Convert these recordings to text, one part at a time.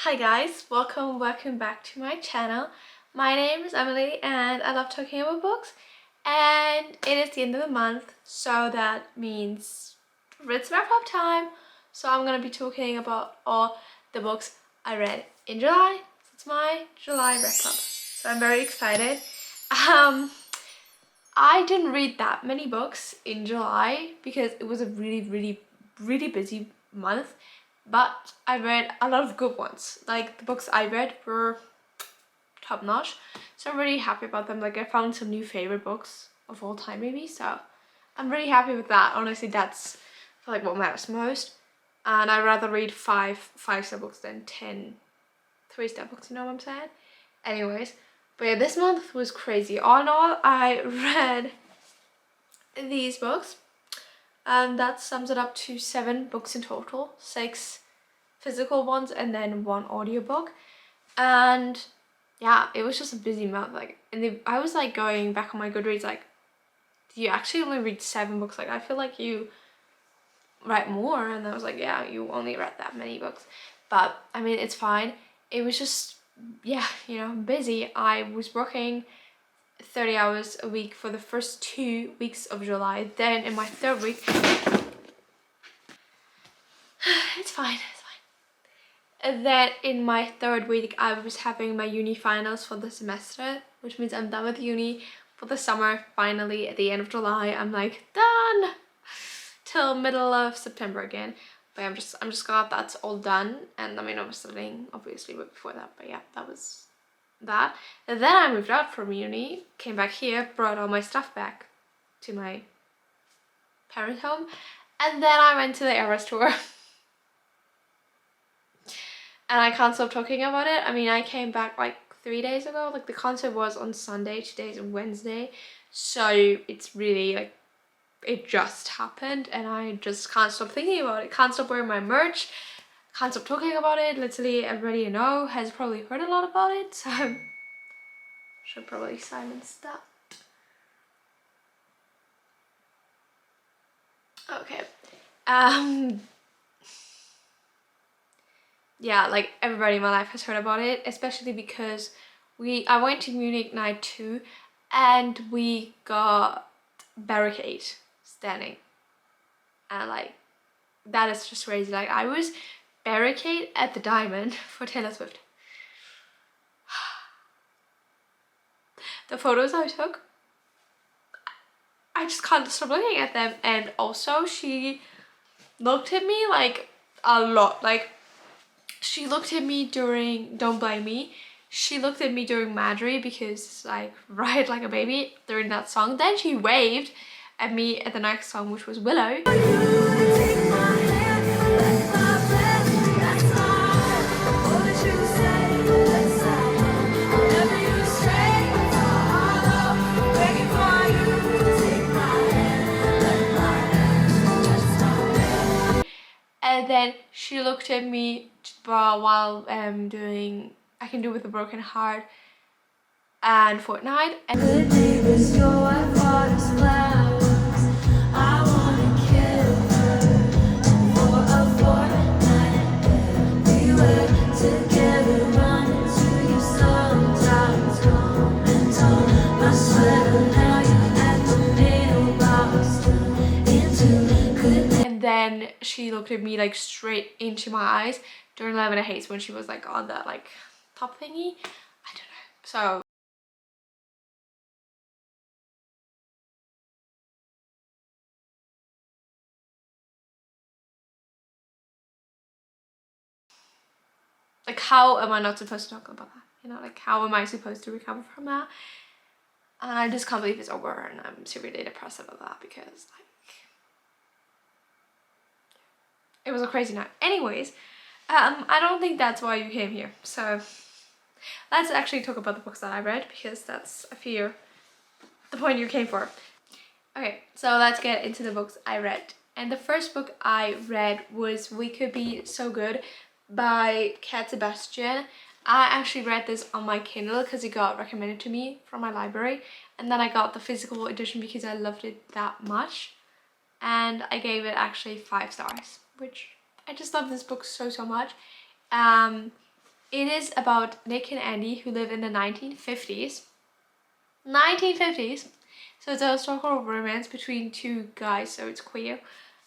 Hi guys, welcome back to my channel. My name is Emily and I love talking about books, and it is the end of the month, so that means it's wrap up time. So I'm gonna be talking about all the books I read in July. It's my July wrap up, so I'm very excited. I didn't read that many books in July because it was a really busy month, but I read a lot of good ones. Like, the books I read were top notch, so I'm really happy about them. Like, I found some new favorite books of all time maybe, so I'm really happy with that. Honestly, that's like what matters most. And I'd rather read five-star books than 10 3-star books, you know what I'm saying? Anyways, but yeah, this month was crazy. All in all, I read these books, and that sums it up to 7 books in total, 6 physical ones and then 1 audiobook. And yeah, it was just a busy month. Like, and I was like going back on my Goodreads, like, do you actually only read 7 books? Like, I feel like you write more. And I was like, yeah, you only read that many books. But I mean, it's fine. It was just, yeah, you know, busy. I was working 30 hours a week for the first 2 weeks of July. Then in my 3rd week, it's fine. And then in my 3rd week, I was having my uni finals for the semester, which means I'm done with uni for the summer. Finally, at the end of July, I'm like done till middle of September again. But I'm just glad that's all done. And I mean, I was studying obviously before that, but yeah, that was that. And then I moved out from uni, came back here, brought all my stuff back to my parents' home, and then I went to the Eras tour. And I can't stop talking about it. I mean, I came back like 3 days ago. Like, the concert was on Sunday, today's Wednesday. So it's really like, it just happened and I just can't stop thinking about it. Can't stop wearing my merch. Can't stop talking about it. Literally everybody you know has probably heard a lot about it. So should probably silence that. Okay. Yeah, like, everybody in my life has heard about it, especially because I went to Munich night 2 and we got barricade standing, and like, that is just crazy. Like, I was barricade at the Diamond for Taylor Swift. The photos I took, I just can't stop looking at them. And also, she looked at me like a lot. Like, she looked at me during Don't Blame Me. She looked at me during Madry, because like, Ride Like a Baby during that song. Then she waved at me at the next song, which was Willow. And then she looked at me while doing I Can Do With a Broken Heart and Fortnite. And then she looked at me like straight into my eyes during Love and Hates, when she was like on that like top thingy. I don't know. So like, how am I not supposed to talk about that? You know, like, how am I supposed to recover from that? And I just can't believe it's over, and I'm severely depressed about that, because like, it was a crazy night. Anyways, I don't think that's why you came here. So let's actually talk about the books that I read, because that's, I fear, the point you came for. Okay, so let's get into the books I read. And the first book I read was We Could Be So Good by Cat Sebastian. I actually read this on my Kindle because it got recommended to me from my library, and then I got the physical edition because I loved it that much, and I gave it actually 5 stars, which I just love this book so much. It is about Nick and Andy who live in the 1950s. 1950s. So it's a historical romance between two guys, so it's queer.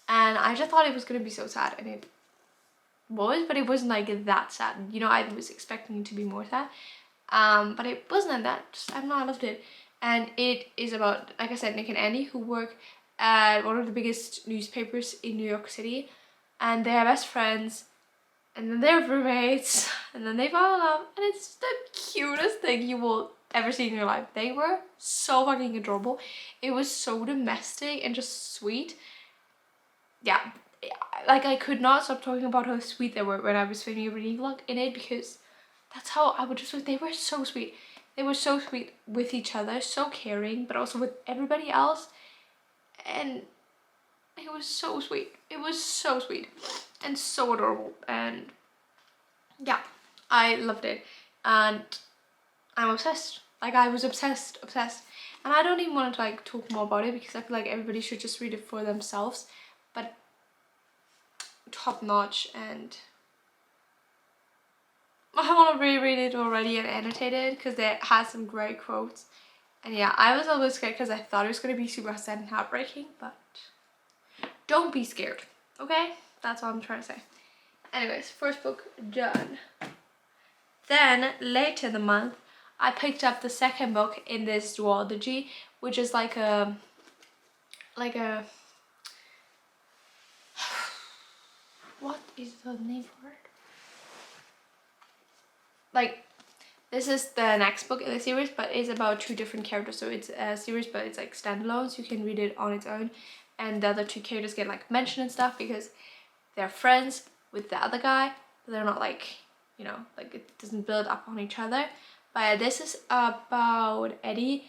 And I just thought it was gonna be so sad, and it was, but it wasn't like that sad. You know, I was expecting it to be more sad. But it wasn't that. I don't know, I loved it. And it is about, like I said, Nick and Andy who work at one of the biggest newspapers in New York City, and they're best friends, and then they're roommates, and then they fall in love, and it's the cutest thing you will ever see in your life. They were so fucking adorable. It was so domestic and just sweet. Yeah, like I could not stop talking about how sweet they were when I was filming a reading vlog in it, because that's how I would just, they were so sweet. They were so sweet with each other, so caring, but also with everybody else. And it was so sweet. It was so sweet and so adorable. And yeah, I loved it. And I'm obsessed. Like, I was obsessed. And I don't even want to like talk more about it, because I feel like everybody should just read it for themselves. But top notch, and I want to reread it already and annotate it because it has some great quotes. And yeah, I was a little scared because I thought it was going to be super sad and heartbreaking, but don't be scared, okay? That's all I'm trying to say. Anyways, first book done. Then later in the month, I picked up the second book in this duology, which is like a what is the name for it? Like, this is the next book in the series, but it's about two different characters. So it's a series, but it's like standalone, so you can read it on its own. And the other two characters get like mentioned and stuff because they're friends with the other guy, but they're not like, you know, like it doesn't build up on each other. But yeah, this is about Eddie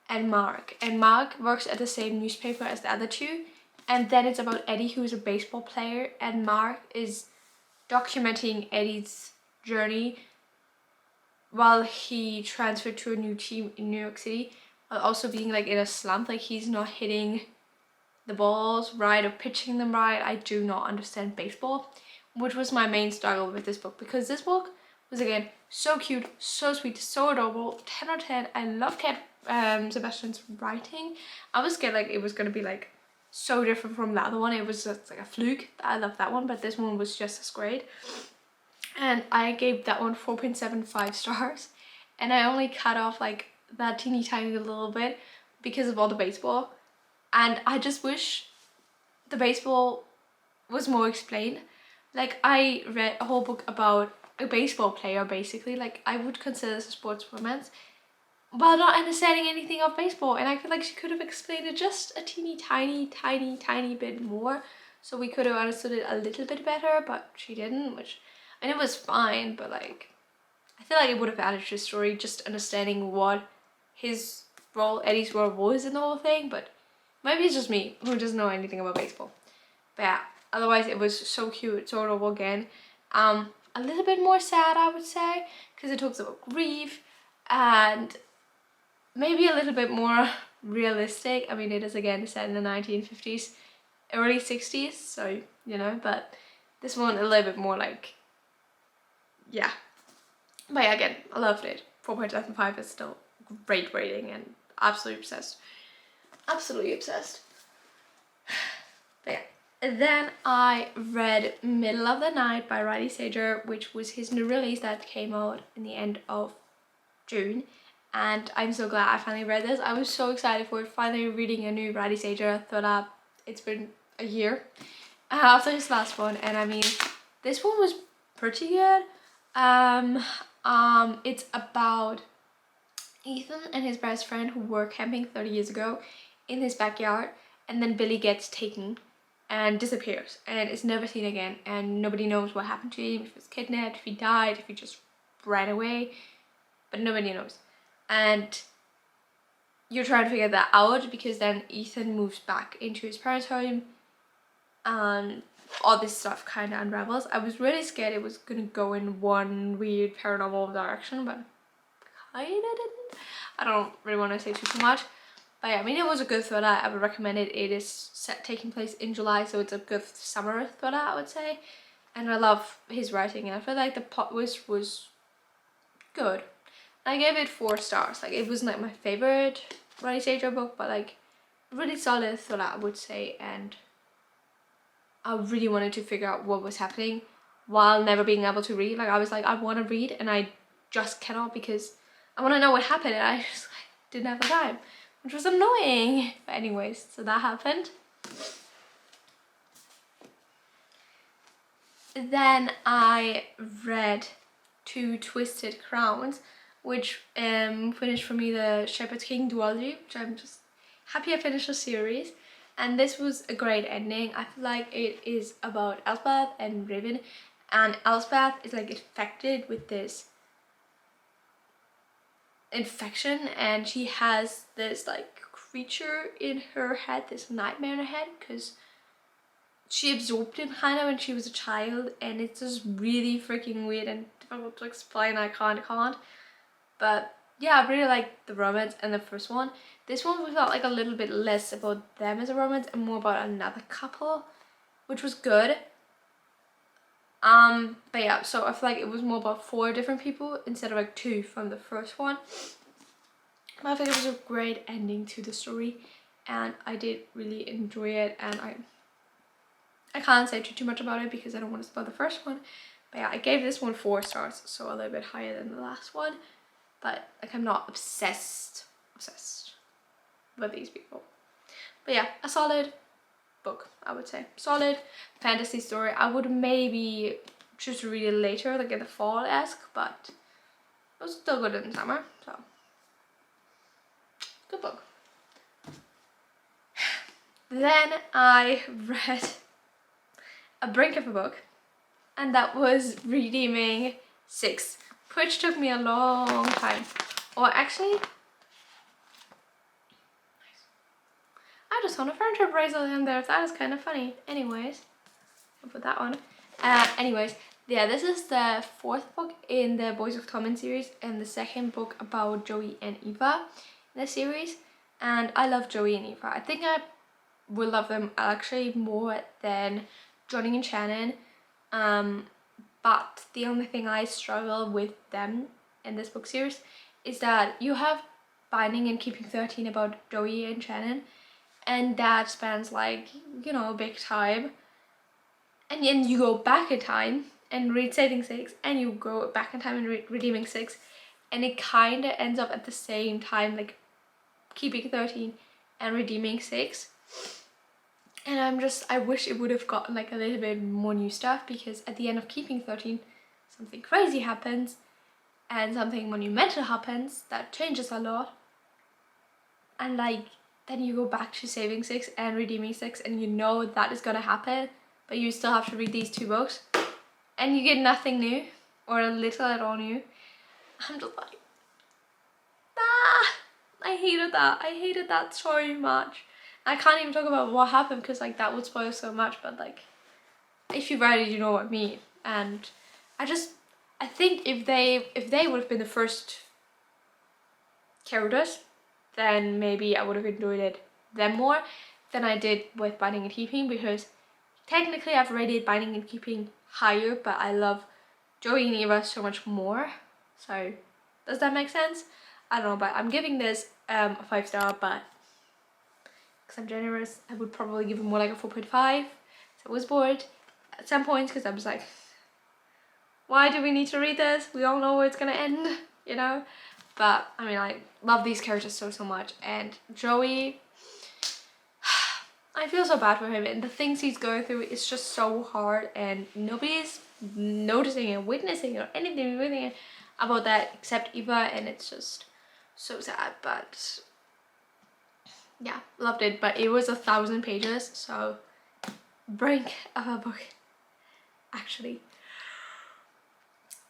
and Mark. And Mark works at the same newspaper as the other two. And then it's about Eddie, who's a baseball player, and Mark is documenting Eddie's journey while he transferred to a new team in New York City, while also being like in a slump, like he's not hitting the balls right or pitching them right. I do not understand baseball, which was my main struggle with this book, because this book was again so cute, so sweet, so adorable, 10 out of 10. I love Sebastian's writing. I was scared like it was gonna be like so different from the other one. It was just like a fluke. I love that one, but this one was just as great. And I gave that one 4.75 stars, and I only cut off like that teeny tiny little bit because of all the baseball. And I just wish the baseball was more explained. Like, I read a whole book about a baseball player, basically. Like, I would consider this a sports romance, while not understanding anything of baseball. And I feel like she could have explained it just a teeny tiny bit more, so we could have understood it a little bit better, but she didn't, which, and it was fine, but like, I feel like it would have added to the story, just understanding what his role, Eddie's role was in the whole thing. But maybe it's just me who doesn't know anything about baseball. But yeah, otherwise it was so cute, so adorable again. A little bit more sad, I would say, because it talks about grief, and maybe a little bit more realistic. I mean, it is again set in the 1950s, early 60s, so, you know, but this one a little bit more like, yeah. But yeah, again, I loved it. 4.75 is still great rating, and absolutely obsessed. Absolutely obsessed. But yeah. Then I read Middle of the Night by Riley Sager, which was his new release that came out in the end of June. And I'm so glad I finally read this. I was so excited for it, finally reading a new Riley Sager. I thought it's been a year after his last one, and I mean, this one was pretty good. It's about Ethan and his best friend who were camping 30 years ago in his backyard, and then Billy gets taken and disappears and is never seen again, and nobody knows what happened to him, if he was kidnapped, if he died, if he just ran away, but nobody knows. And you're trying to figure that out, because then Ethan moves back into his parents' home and all this stuff kind of unravels. I was really scared it was gonna go in one weird paranormal direction, but kind of didn't. I don't really want to say too much. But yeah, I mean, it was a good thriller. I would recommend it. It is taking place in July, so it's a good summer thriller, I would say. And I love his writing, and I feel like the plot twist was good. I gave it 4 stars. Like, it wasn't like my favorite Riley Sager book, but like really solid thriller, I would say. And I really wanted to figure out what was happening while never being able to read. Like, I was like, I want to read and I just cannot because I want to know what happened, and I just like didn't have the time, which was annoying. But anyways, so that happened. Then I read Two Twisted Crowns, which finished for me the Shepherd's King duology, which I'm just happy I finished the series. And this was a great ending. I feel like it is about Elspeth and Raven, and Elspeth is like infected with this infection, and she has this like creature in her head, this nightmare in her head, because she absorbed him kind of when she was a child, and it's just really freaking weird and difficult to explain. I can't. But yeah, I really like the romance in the first one. This one we felt like a little bit less about them as a romance and more about another couple, which was good. But yeah, so I feel like it was more about 4 different people instead of like 2 from the first one. But I think it was a great ending to the story, and I did really enjoy it. And I can't say too much about it because I don't want to spoil the first one. But yeah, I gave this one 4 stars, so a little bit higher than the last one. But like, I'm not obsessed with these people. But yeah, a solid book, I would say. Solid fantasy story. I would maybe choose to read it later, like in the fall-esque, but it was still good in the summer, so good book. Then I read a brink of a book, and that was Redeeming 6, which took me a long time. Or actually, I just found a friendship bracelet in there. That is kind of funny. Anyways, I'll put that on. Anyways, yeah, this is the 4th book in the Boys of Torment series, and the 2nd book about Joey and Eva in the series. And I love Joey and Eva. I think I will love them actually more than Johnny and Shannon. But the only thing I struggle with them in this book series is that you have Binding and Keeping 13 about Joey and Shannon, and that spans like, you know, a big time. And then you go back in time and read Saving 6, and you go back in time and read Redeeming 6, and it kind of ends up at the same time, like Keeping 13 and Redeeming 6. And I wish it would have gotten like a little bit more new stuff, because at the end of Keeping 13, something crazy happens and something monumental happens that changes a lot. And like, then you go back to Saving 6 and Redeeming 6, and you know that is gonna happen, but you still have to read these 2 books, and you get nothing new, or a little at all new. I'm just like, I hated that. I hated that so much. I can't even talk about what happened because like that would spoil so much, but like, if you read it, you know what I mean. And I think if they would have been the first characters, then maybe I would have enjoyed them more than I did with Binding and Keeping, because technically I've rated Binding and Keeping higher, but I love Joey and Eva so much more. So does that make sense? I don't know, but I'm giving this a 5 star, but because I'm generous, I would probably give it more like a 4.5. So I was bored at some points because I was like, why do we need to read this? We all know where it's gonna end, you know? But I mean, I love these characters so much, and Joey, I feel so bad for him, and the things he's going through is just so hard, and nobody's noticing it, witnessing it, or anything really about that except Eva, and it's just so sad. But yeah, loved it. But it was 1,000 pages, so brink of a book, actually.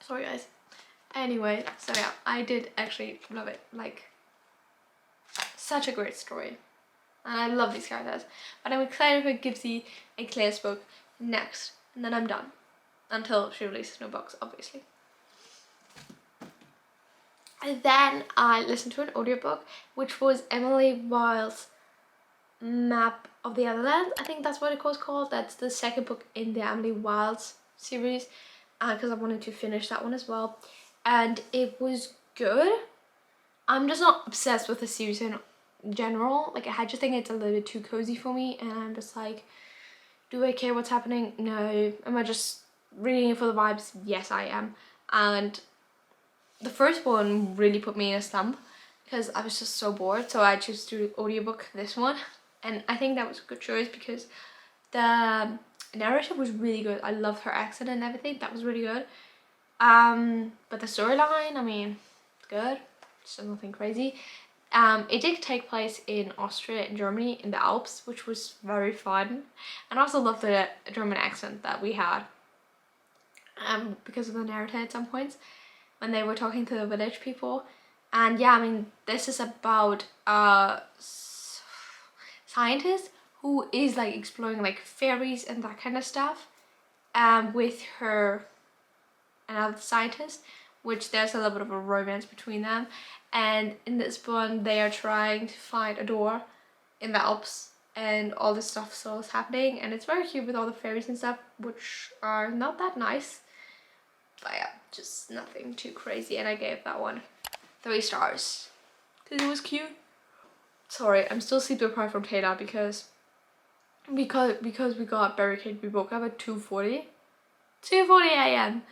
Sorry guys. Anyway, so yeah, I did actually love it. Like, such a great story, and I love these characters. But I'm excited for Gibbsy and Claire's book next, and then I'm done until she releases new books, obviously. And then I listened to an audiobook, which was Emily Wilde's Map of the Otherland. I think that's what it was called. That's the 2nd book in the Emily Wilde's series, because I wanted to finish that one as well. and it was good. I'm just not obsessed with the series in general. Like, I just think it's a little bit too cozy for me, and I'm just like, do I care what's happening? No. Am I just reading it for the vibes? Yes, I am. And the first one really put me in a slump because I was just so bored, so I chose to do audiobook this one, and I think that was a good choice because the narrative was really good. I loved her accent and everything. That was really good. But the storyline, I mean, it's good. It's nothing crazy. It did take place in Austria and Germany in the Alps, which was very fun. And I also loved the German accent that we had. Because of the narrative at some points when they were talking to the village people. And yeah, I mean, this is about a scientist who is like exploring like fairies and that kind of stuff, with her another scientist, which there's a little bit of a romance between them. And in this one, they are trying to find a door in the Alps, and all this stuff still is happening, and it's very cute with all the fairies and stuff, which are not that nice. But yeah, just nothing too crazy, and I gave that one 3 stars because it was cute. Sorry, I'm still sleep deprived from Taylor because we got barricade. We woke up at 2:40 a.m.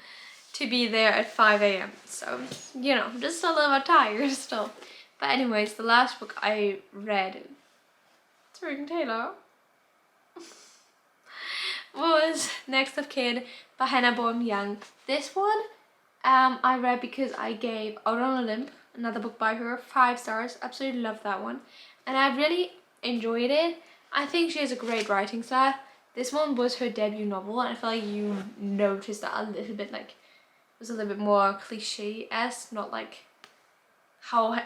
to be there at 5 a.m. So, you know, just a little bit tired still. But anyways, the last book I read, it's reading Taylor, was Next of Kin by Hannah Bourne Young. This one I read because I gave Out on a Limb, another book by her, 5 stars. Absolutely loved that one, and I really enjoyed it. I think she has a great writing style. This one was her debut novel, and I feel like you noticed that a little bit, like it was a little bit more cliche-esque, not like how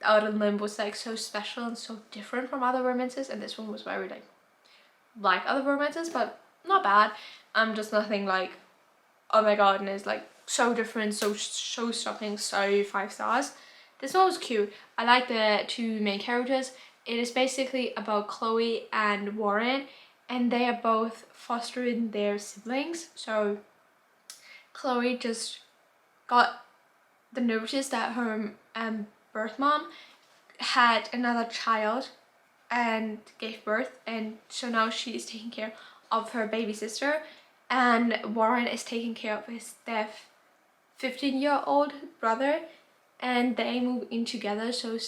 Out on a Limb was like so special and so different from other romances, and this one was very like other romances, but not bad. Just nothing like, oh my god, and it's like so different, so show-stopping, so 5 stars. This one was cute. I like the 2 main characters. It is basically about Chloe and Warren, and they are both fostering their siblings. So Chloe just got the notice that her birth mom had another child and gave birth, and so now she is taking care of her baby sister, and Warren is taking care of his deaf 15-year-old brother, and they move in together so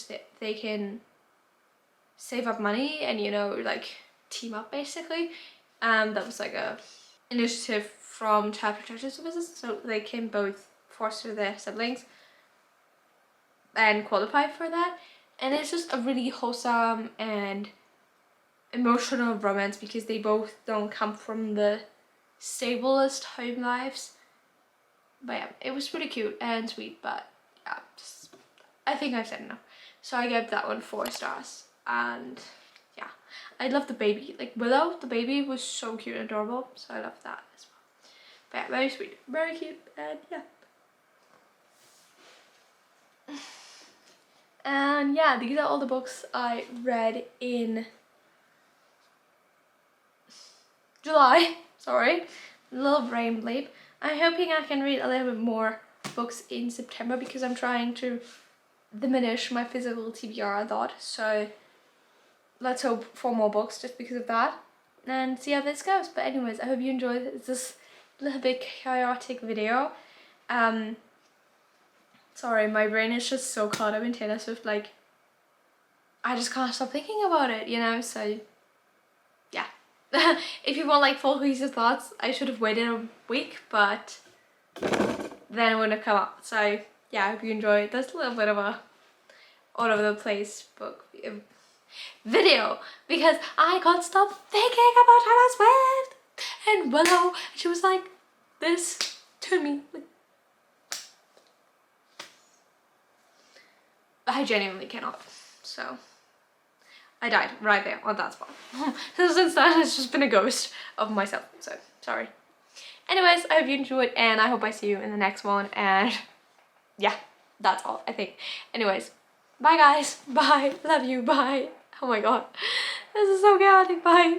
they can save up money and, you know, like team up basically. That was like a initiative from Child Protection Services, so they can both foster their siblings and qualify for that. And it's just a really wholesome and emotional romance because they both don't come from the stablest home lives. But yeah, it was pretty cute and sweet, but yeah, just, I think I've said enough. So I gave that one 4 stars, and yeah, I love the baby. Like Willow, the baby, was so cute and adorable, so I love that as well. But yeah, very sweet, very cute, and yeah. And yeah, these are all the books I read in July. Sorry, little brain bleep. I'm hoping I can read a little bit more books in September because I'm trying to diminish my physical TBR a lot. So let's hope for more books just because of that and see how this goes. But anyways, I hope you enjoyed this little bit chaotic video. Sorry, my brain is just so caught up in Taylor Swift, like I just can't stop thinking about it, you know, so yeah. If you want like full cohesive thoughts, I should have waited a week, but then it wouldn't have come out. So yeah, I hope you enjoyed this little bit of a all over the place book video because I can't stop thinking about Taylor Swift and Willow. She was like this to me. I genuinely cannot. So I died right there on that spot. Since then, it's just been a ghost of myself. So sorry. Anyways, I hope you enjoyed, and I hope I see you in the next one. And yeah, that's all I think. Anyways, bye guys. Bye. Love you. Bye. Oh my god. This is so chaotic. Bye.